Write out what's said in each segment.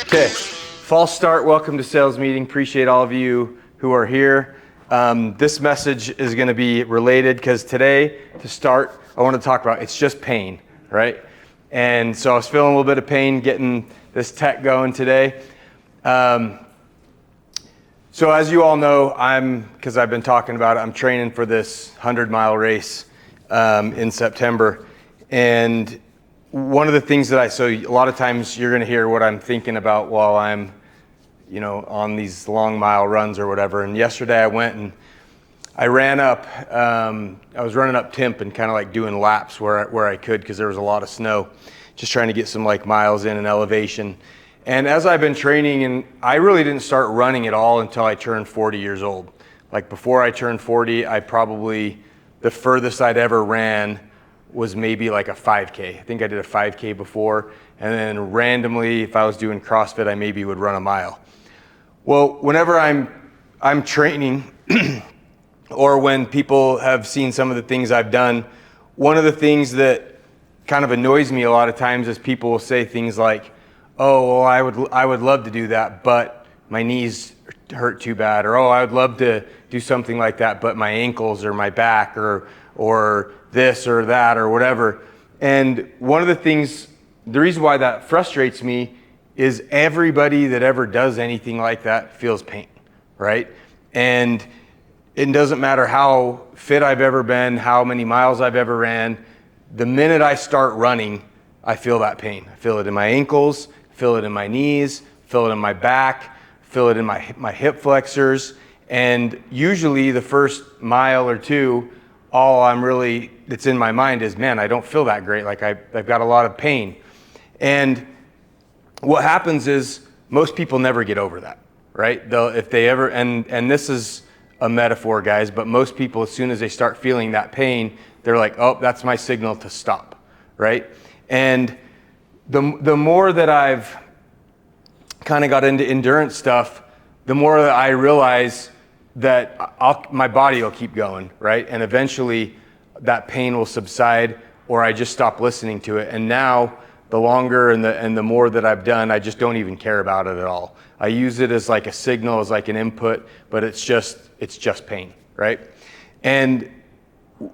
Okay, false start. Welcome to Sales Meeting. Appreciate all of you who are here. This message is going to be related because today, to start, I want to talk about it's just pain, right? And so I was feeling a little bit of pain getting this tech going today. So as you all know, because I've been talking about it, I'm training for this 100-mile race in September. And one of the things so a lot of times you're going to hear what I'm thinking about while I'm, on these long mile runs or whatever. And yesterday I went and I ran up, I was running up Timp and kind of like doing laps where I could because there was a lot of snow, just trying to get some like miles in and elevation. And as I've been training, and I really didn't start running at all until I turned 40 years old. Like before I turned 40, the furthest I'd ever ran was maybe like a 5K. I think I did a 5K before, and then randomly, if I was doing CrossFit, I maybe would run a mile. Well, whenever I'm training, or when people have seen some of the things I've done, one of the things that kind of annoys me a lot of times is people will say things like, "Oh, well, I would love to do that, but my knees hurt too bad," or "Oh, I would love to do something like that, but my ankles or my back or this or that or whatever." And one of the reason why that frustrates me is everybody that ever does anything like that feels pain, right? And it doesn't matter how fit I've ever been, how many miles I've ever ran, the minute I start running, I feel that pain. I feel it in my ankles, feel it in my knees, feel it in my back, feel it in my hip flexors. And usually the first mile or two, all that's in my mind is, man, I don't feel that great. Like I've got a lot of pain. And what happens is most people never get over that, right? If they ever, and this is a metaphor, guys, but most people, as soon as they start feeling that pain, they're like, oh, that's my signal to stop, right? And the more that I've kind of got into endurance stuff, the more that I realize that my body will keep going, right? And eventually that pain will subside, or I just stop listening to it. And now the longer and the more that I've done, I just don't even care about it at all. I use it as like a signal, as like an input, but it's just pain, right? And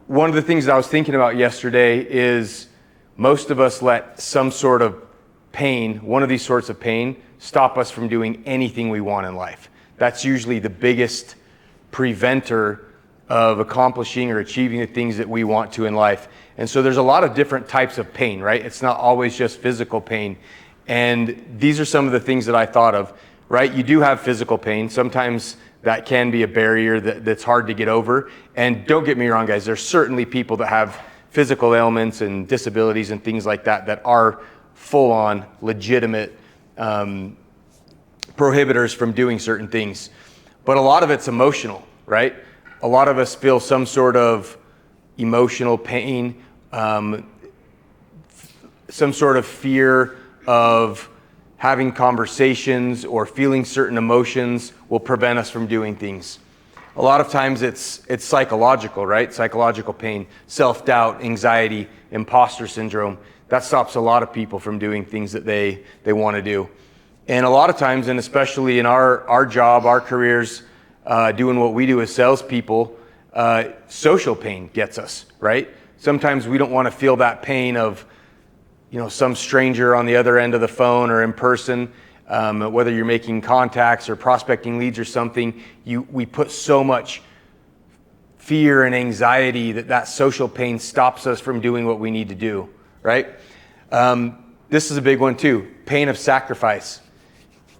one of the things that I was thinking about yesterday is most of us let some sort of pain, one of these sorts of pain, stop us from doing anything we want in life. That's usually the biggest preventer of accomplishing or achieving the things that we want to in life. And so there's a lot of different types of pain, right? It's not always just physical pain. And these are some of the things that I thought of, right? You do have physical pain. Sometimes that can be a barrier that's hard to get over. And don't get me wrong, guys, there's certainly people that have physical ailments and disabilities and things like that are full-on legitimate prohibitors from doing certain things. But a lot of it's emotional, right? A lot of us feel some sort of emotional pain, some sort of fear of having conversations or feeling certain emotions will prevent us from doing things. A lot of times it's psychological, right? Psychological pain, self-doubt, anxiety, imposter syndrome. That stops a lot of people from doing things that they want to do. And a lot of times, and especially in our job, our careers, doing what we do as salespeople, social pain gets us, right? Sometimes we don't want to feel that pain of, some stranger on the other end of the phone or in person, whether you're making contacts or prospecting leads or something. We put so much fear and anxiety that social pain stops us from doing what we need to do, right? This is a big one too, pain of sacrifice.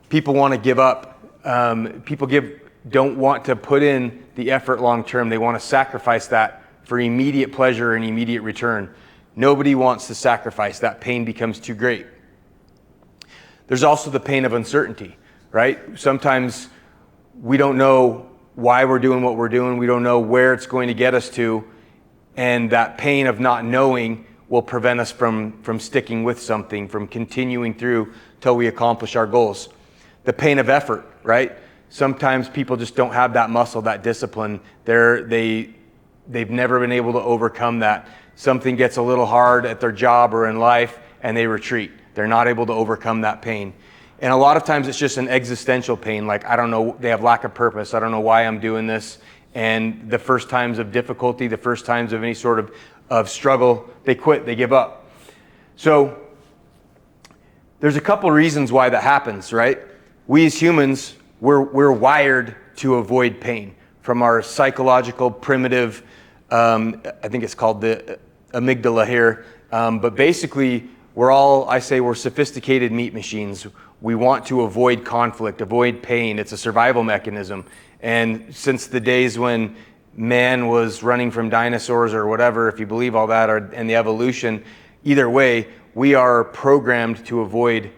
People want to give up. Don't want to put in the effort long term. They want to sacrifice that for immediate pleasure and immediate return. Nobody wants to sacrifice. That pain becomes too great. There's also the pain of uncertainty, right? Sometimes we don't know why we're doing what we're doing. We don't know where it's going to get us to. And that pain of not knowing will prevent us from sticking with something, from continuing through till we accomplish our goals. The pain of effort, right? Sometimes people just don't have that muscle, that discipline. They've never been able to overcome that. Something gets a little hard at their job or in life and they retreat. They're not able to overcome that pain. And a lot of times it's just an existential pain, like, I don't know, they have lack of purpose. I don't know why I'm doing this. And the first times of difficulty, the first times of any sort of struggle, they quit, they give up. So there's a couple reasons why that happens, right? We as humans, we're wired to avoid pain from our psychological primitive, I think it's called the amygdala here. But basically, we're sophisticated meat machines. We want to avoid conflict, avoid pain. It's a survival mechanism. And since the days when man was running from dinosaurs or whatever, if you believe all that, and the evolution, either way, we are programmed to avoid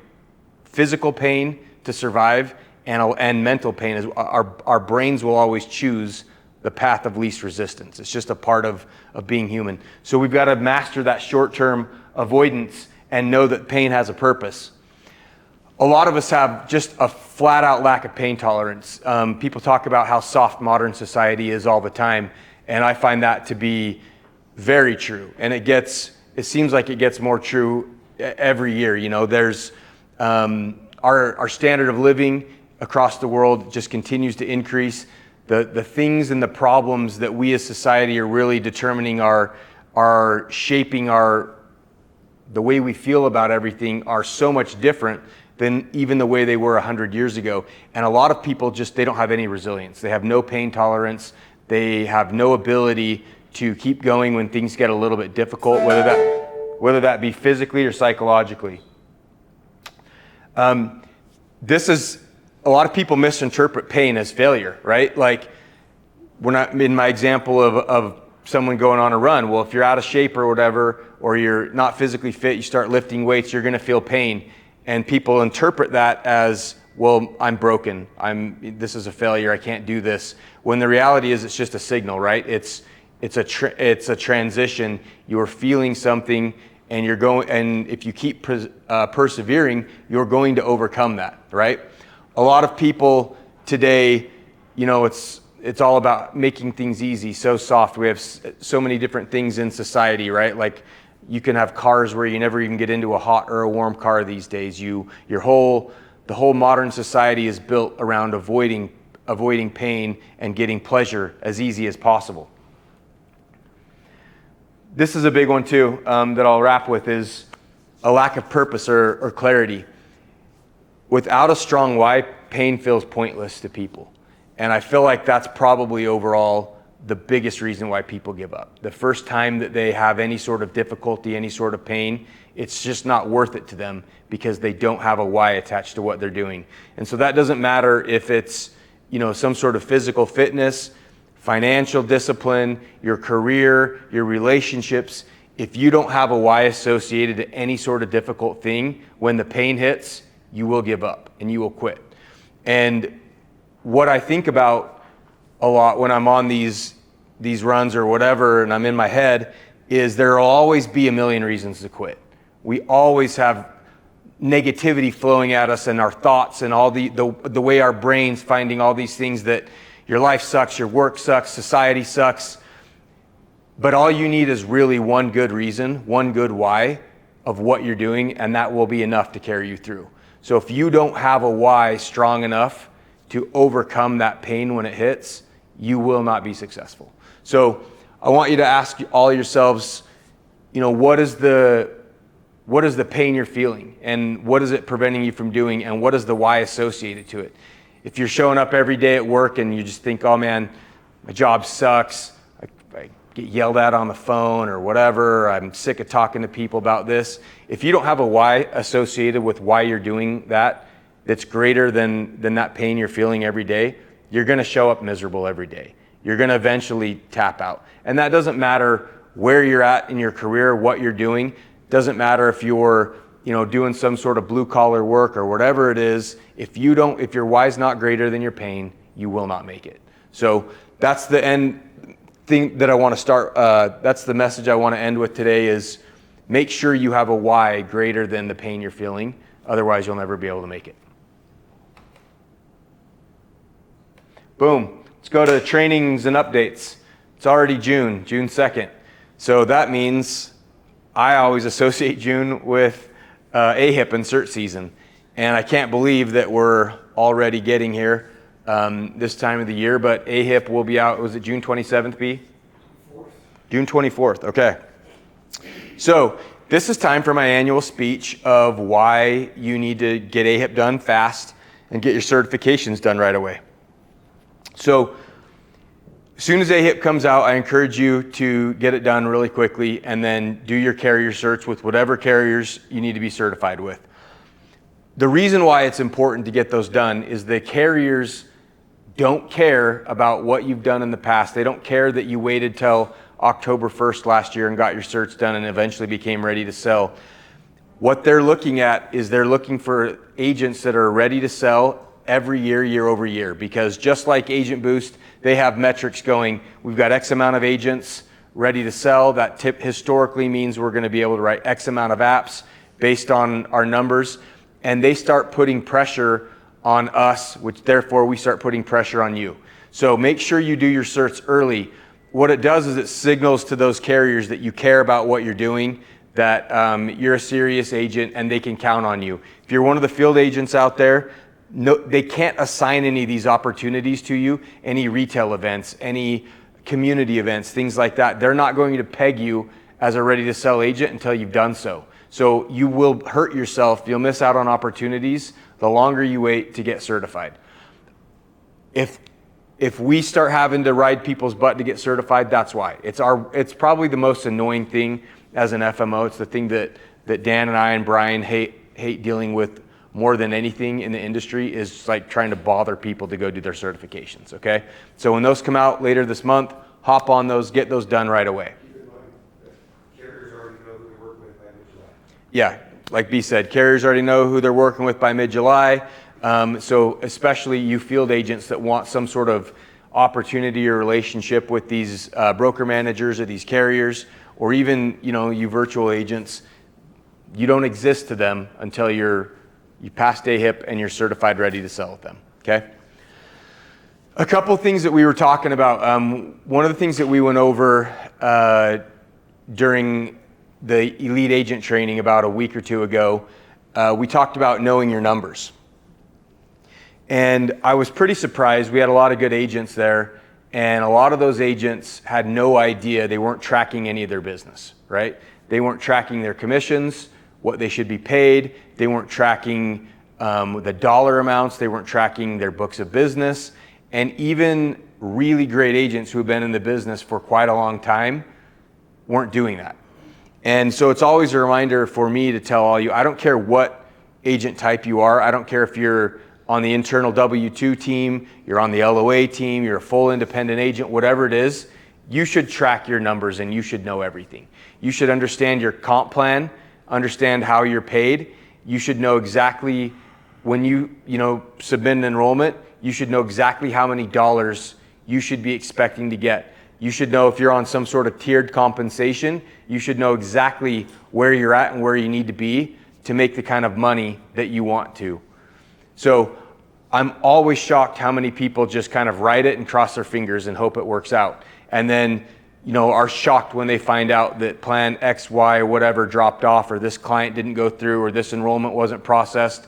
physical pain to survive and mental pain. Our brains will always choose the path of least resistance. It's just a part of being human. So we've got to master that short-term avoidance and know that pain has a purpose. A lot of us have just a flat-out lack of pain tolerance. People talk about how soft modern society is all the time, and I find that to be very true. And it seems like it gets more true every year. You know, there's our standard of living across the world just continues to increase. The things and the problems that we as society are really determining are shaping the way we feel about everything are so much different than even the way they were 100 years ago. And a lot of people they don't have any resilience. They have no pain tolerance. They have no ability to keep going when things get a little bit difficult, whether that be physically or psychologically. A lot of people misinterpret pain as failure, right? Like, we're not in my example of someone going on a run. Well, if you're out of shape or whatever, or you're not physically fit, you start lifting weights, you're going to feel pain. And people interpret that as, well, I'm broken. This is a failure. I can't do this. When the reality is, it's just a signal, right? It's a transition. You're feeling something, and if you keep persevering, you're going to overcome that, right? A lot of people today, you know, it's all about making things easy, so soft. We have so many different things in society, right? Like, you can have cars where you never even get into a hot or a warm car these days. The whole modern society is built around avoiding pain and getting pleasure as easy as possible. This is a big one too, that I'll wrap with, is a lack of purpose or clarity. Without a strong why, pain feels pointless to people. And I feel like that's probably overall the biggest reason why people give up. The first time that they have any sort of difficulty, any sort of pain, it's just not worth it to them because they don't have a why attached to what they're doing. And so that doesn't matter if it's, you know, some sort of physical fitness, financial discipline, your career, your relationships. If you don't have a why associated to any sort of difficult thing, when the pain hits, you will give up and you will quit. And what I think about a lot when I'm on these runs or whatever, and I'm in my head, is there will always be a million reasons to quit. We always have negativity flowing at us, and our thoughts and all the way our brains finding all these things that your life sucks, your work sucks, society sucks. But all you need is really one good reason, one good why of what you're doing, and that will be enough to carry you through. So if you don't have a why strong enough to overcome that pain when it hits, you will not be successful. So I want you to ask all yourselves, you know, what is the pain you're feeling, and what is it preventing you from doing, and what is the why associated to it? If you're showing up every day at work and you just think, oh man, my job sucks, I get yelled at on the phone or whatever, I'm sick of talking to people about this. If you don't have a why associated with why you're doing that, that's greater than that pain you're feeling every day, you're going to show up miserable every day. You're going to eventually tap out. And that doesn't matter where you're at in your career, what you're doing. Doesn't matter if you're, you know, doing some sort of blue collar work or whatever it is. If your why's not greater than your pain, you will not make it. So that's the end thing that I want to start. That's the message I want to end with today, is make sure you have a why greater than the pain you're feeling. Otherwise, you'll never be able to make it. Boom. Let's go to trainings and updates. It's already June 2nd. So that means I always associate June with AHIP and cert season. And I can't believe that we're already getting here this time of the year, but AHIP will be out, was it June 27th, B? June 24th, okay. So this is time for my annual speech of why you need to get AHIP done fast and get your certifications done right away. So as soon as AHIP comes out, I encourage you to get it done really quickly and then do your carrier search with whatever carriers you need to be certified with. The reason why it's important to get those done is the carriers don't care about what you've done in the past. They don't care that you waited till October 1st last year and got your certs done and eventually became ready to sell. What they're looking at is they're looking for agents that are ready to sell every year, year over year, because just like Agent Boost, they have metrics going, we've got X amount of agents ready to sell. That tip historically means we're going to be able to write X amount of apps based on our numbers. And they start putting pressure on us, which therefore we start putting pressure on you. So make sure you do your certs early. What it does is it signals to those carriers that you care about what you're doing, that you're a serious agent and they can count on you. If you're one of the field agents out there, no, they can't assign any of these opportunities to you, any retail events, any community events, things like that. They're not going to peg you as a ready to sell agent until you've done so. So you will hurt yourself. You'll miss out on opportunities the longer you wait to get certified. If we start having to ride people's butt to get certified, that's why. It's probably the most annoying thing as an FMO. It's the thing that Dan and I and Brian hate dealing with more than anything in the industry, is like trying to bother people to go do their certifications, okay? So when those come out later this month, hop on those, get those done right away. Keep in mind that carriers already know who they're working with by mid-July. Yeah, like B said, carriers already know who they're working with by mid-July. So especially you field agents that want some sort of opportunity or relationship with these broker managers or these carriers, or even you virtual agents, you don't exist to them until you passed AHIP and you're certified ready to sell with them, okay? A couple things that we were talking about. One of the things that we went over during the elite agent training about a week or two ago, we talked about knowing your numbers. And I was pretty surprised. We had a lot of good agents there, and a lot of those agents had no idea. They weren't tracking any of their business, right? They weren't tracking their commissions, what they should be paid. They weren't tracking the dollar amounts. They weren't tracking their books of business. And even really great agents who have been in the business for quite a long time weren't doing that. And so it's always a reminder for me to tell all you, I don't care what agent type you are. I don't care if you're on the internal W-2 team, you're on the LOA team, you're a full independent agent, whatever it is, you should track your numbers and you should know everything. You should understand your comp plan, understand how you're paid. You should know exactly when you submit an enrollment, you should know exactly how many dollars you should be expecting to get. You should know if you're on some sort of tiered compensation, you should know exactly where you're at and where you need to be to make the kind of money that you want to. So I'm always shocked how many people just kind of write it and cross their fingers and hope it works out. And then, are shocked when they find out that plan X, Y, whatever dropped off, or this client didn't go through, or this enrollment wasn't processed.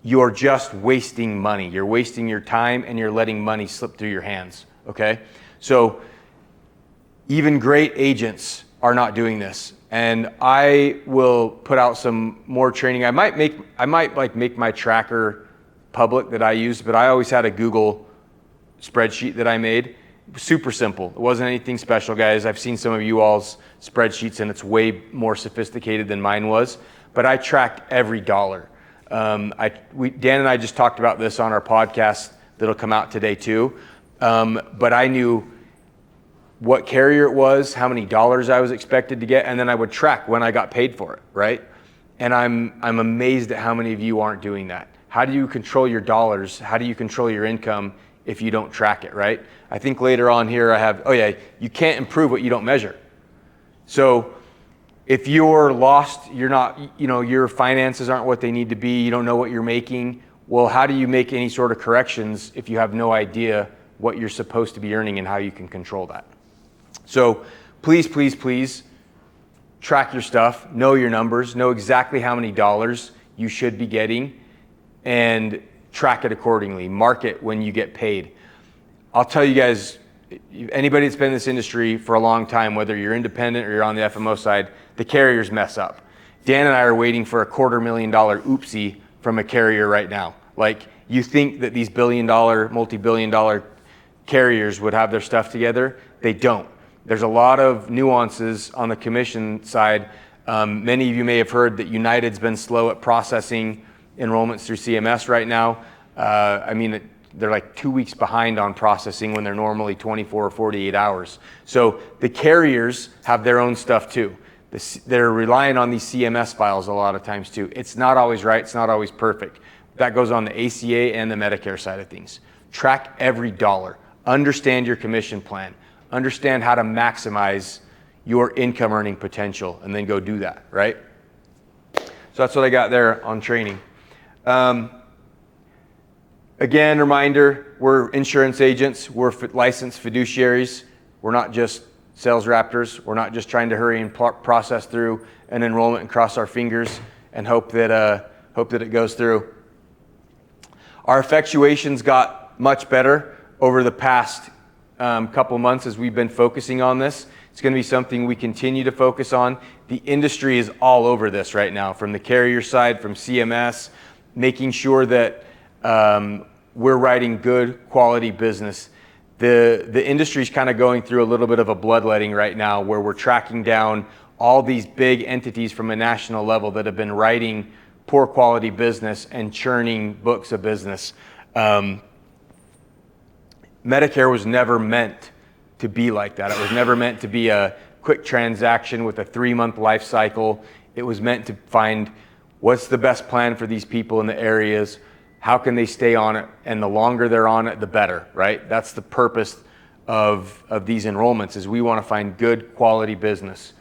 You're just wasting money. You're wasting your time and you're letting money slip through your hands, okay? So even great agents are not doing this. And I will put out some more training. I might make my tracker public that I use, but I always had a Google spreadsheet that I made. Super simple. It wasn't anything special, guys. I've seen some of you all's spreadsheets and it's way more sophisticated than mine was, but I tracked every dollar. Dan and I just talked about this on our podcast that'll come out today too. But I knew what carrier it was, how many dollars I was expected to get, and then I would track when I got paid for it, right? And I'm amazed at how many of you aren't doing that. How do you control your dollars? How do you control your income if you don't track it, right? I think later on here I have, you can't improve what you don't measure. So if you're lost, you're not, your finances aren't what they need to be, you don't know what you're making, well, how do you make any sort of corrections if you have no idea what you're supposed to be earning and how you can control that? So please, please, please track your stuff, know your numbers, know exactly how many dollars you should be getting, and track it accordingly. Mark it when you get paid. I'll tell you guys, anybody that's been in this industry for a long time, whether you're independent or you're on the FMO side, the carriers mess up. Dan and I are waiting for a $250,000 oopsie from a carrier right now. Like, you think that these billion-dollar, multi-billion-dollar carriers would have their stuff together? They don't. There's a lot of nuances on the commission side. Many of you may have heard that United's been slow at processing enrollments through CMS right now. They're like 2 weeks behind on processing when they're normally 24 or 48 hours. So the carriers have their own stuff too. They're relying on these CMS files a lot of times too. It's not always right, it's not always perfect. That goes on the ACA and the Medicare side of things. Track every dollar. Understand your commission plan. Understand how to maximize your income earning potential, and then go do that, right? So that's what I got there on training. Again, reminder, we're insurance agents, we're licensed fiduciaries. We're not just sales raptors. We're not just trying to hurry and process through an enrollment and cross our fingers and hope that it goes through. Our effectuations got much better over the past couple months as we've been focusing on this. It's going to be something we continue to focus on. The industry is all over this right now, from the carrier side, from CMS, making sure that we're writing good quality business. The industry's kind of going through a little bit of a bloodletting right now, where we're tracking down all these big entities from a national level that have been writing poor quality business and churning books of business. Medicare was never meant to be like that. It was never meant to be a quick transaction with a 3-month life cycle. It was meant to find what's the best plan for these people in the areas, how can they stay on it, and the longer they're on it, the better, right? That's the purpose of these enrollments, is we want to find good quality business.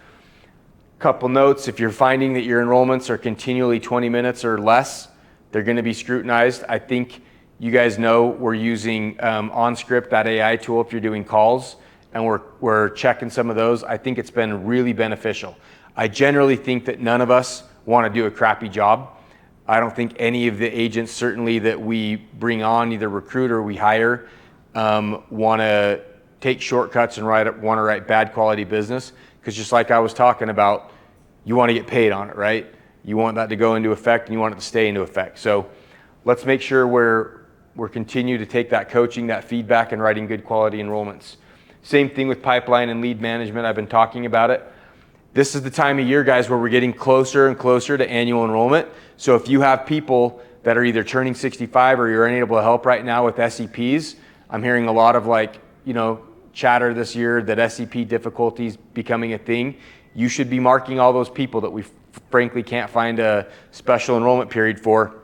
Couple notes: if you're finding that your enrollments are continually 20 minutes or less, they're going to be scrutinized. I think you guys know we're using OnScript, that AI tool, if you're doing calls, and we're checking some of those. I think it's been really beneficial. I generally think that none of us want to do a crappy job. I don't think any of the agents, certainly that we bring on, either recruit or we hire, want to take shortcuts and want to write bad quality business. Because just like I was talking about, you want to get paid on it, right? You want that to go into effect, and you want it to stay into effect. So let's make sure we're continue to take that coaching, that feedback, and writing good quality enrollments. Same thing with pipeline and lead management. I've been talking about it. This is the time of year, guys, where we're getting closer and closer to annual enrollment. So if you have people that are either turning 65 or you're unable to help right now with SEPs, I'm hearing a lot of chatter this year that SEP difficulties becoming a thing. You should be marking all those people that we frankly can't find a special enrollment period for,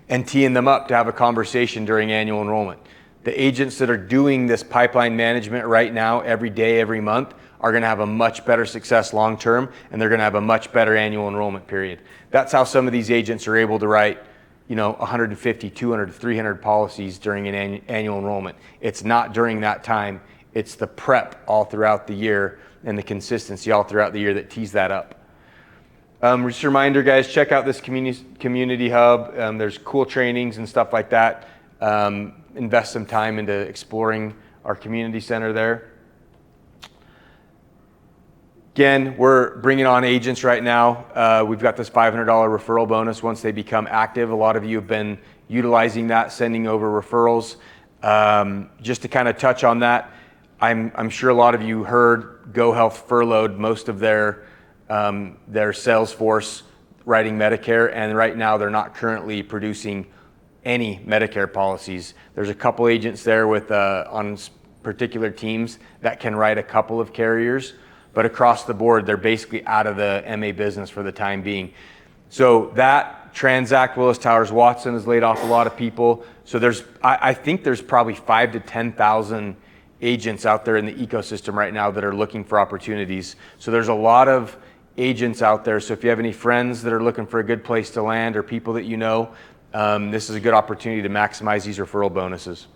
and teeing them up to have a conversation during annual enrollment. The agents that are doing this pipeline management right now, every day, every month, are going to have a much better success long term, and they're going to have a much better annual enrollment period. That's how some of these agents are able to write 150, 200, 300 policies during an annual enrollment. It's not during that time. It's the prep all throughout the year and the consistency all throughout the year that tees that up. Just a reminder, guys, check out this community hub. There's cool trainings and stuff like that. Invest some time into exploring our community center there. Again, we're bringing on agents right now. We've got this $500 referral bonus once they become active. A lot of you have been utilizing that, sending over referrals. Just to kind of touch on that, I'm sure a lot of you heard GoHealth furloughed most of their sales force writing Medicare, and right now they're not currently producing any Medicare policies. There's a couple agents there with on particular teams that can write a couple of carriers, but across the board they're basically out of the MA business for the time being. So that Transact, Willis Towers Watson has laid off a lot of people. So I think there's probably 5,000 to 10,000 agents out there in the ecosystem right now that are looking for opportunities. So there's a lot of agents out there. So if you have any friends that are looking for a good place to land, or people that you know, this is a good opportunity to maximize these referral bonuses.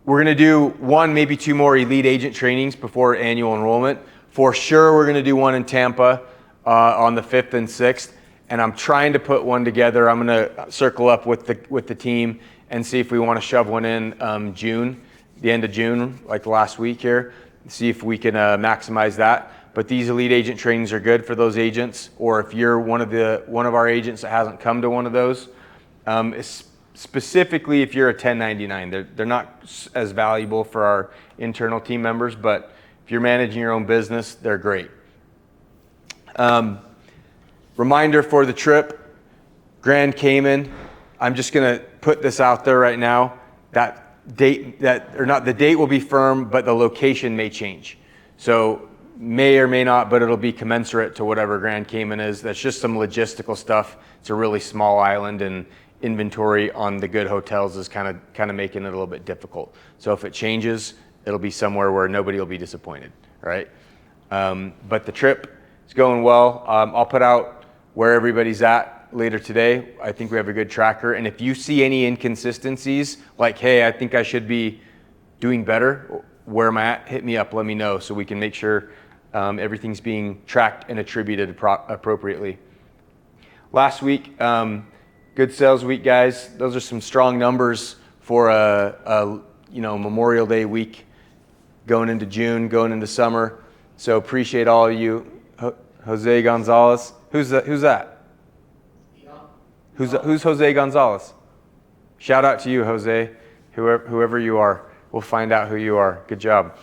We're going to do one, maybe two more elite agent trainings before annual enrollment. For sure, we're going to do one in Tampa on the 5th and 6th. and I'm trying to put one together. I'm gonna circle up with the team and see if we want to shove one in June, the end of June, like last week here. See if we can maximize that. But these elite agent trainings are good for those agents, or if you're one of our agents that hasn't come to one of those. Specifically, if you're a 1099, they're not as valuable for our internal team members, but if you're managing your own business, they're great. Reminder for the trip, Grand Cayman. I'm just gonna put this out there right now. The date will be firm, but the location may change. So may or may not, but it'll be commensurate to whatever Grand Cayman is. That's just some logistical stuff. It's a really small island, and inventory on the good hotels is kind of making it a little bit difficult. So if it changes, it'll be somewhere where nobody will be disappointed, right? But the trip is going well. I'll put out where everybody's at later today. I think we have a good tracker. And if you see any inconsistencies, like, hey, I think I should be doing better, where am I at? Hit me up, let me know, so we can make sure everything's being tracked and attributed appropriately. Last week, good sales week, guys. Those are some strong numbers for a Memorial Day week, going into June, going into summer. So appreciate all of you. Jose Gonzalez. Who's that? Who's Jose Gonzalez? Shout out to you, Jose, whoever you are. We'll find out who you are. Good job.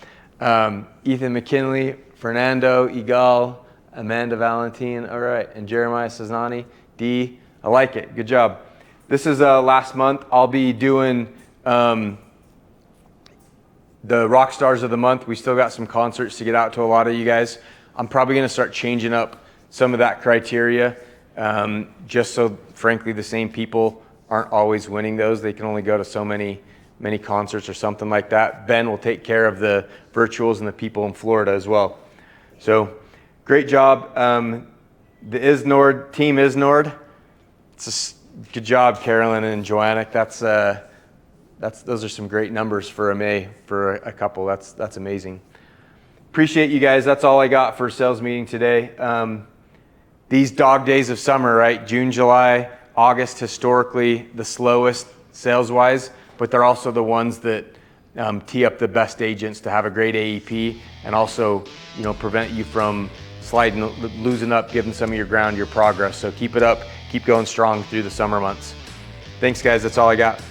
Ethan McKinley, Fernando, Igal, Amanda Valentin, all right, and Jeremiah Saznani. D, I like it. Good job. This is last month. I'll be doing the Rock Stars of the Month. We still got some concerts to get out to a lot of you guys. I'm probably going to start changing up some of that criteria, just so, frankly, the same people aren't always winning those. They can only go to so many concerts or something like that. Ben will take care of the virtuals and the people in Florida as well. So great job. The Isnord, Team Isnord. It's a good job, Carolyn and Joanna. Those are some great numbers for a May for a couple. That's amazing. Appreciate you guys. That's all I got for sales meeting today. These dog days of summer, right? June, July, August, historically the slowest sales-wise, but they're also the ones that tee up the best agents to have a great AEP, and also, prevent you from losing up, giving some of your ground, your progress. So keep it up, keep going strong through the summer months. Thanks, guys. That's all I got.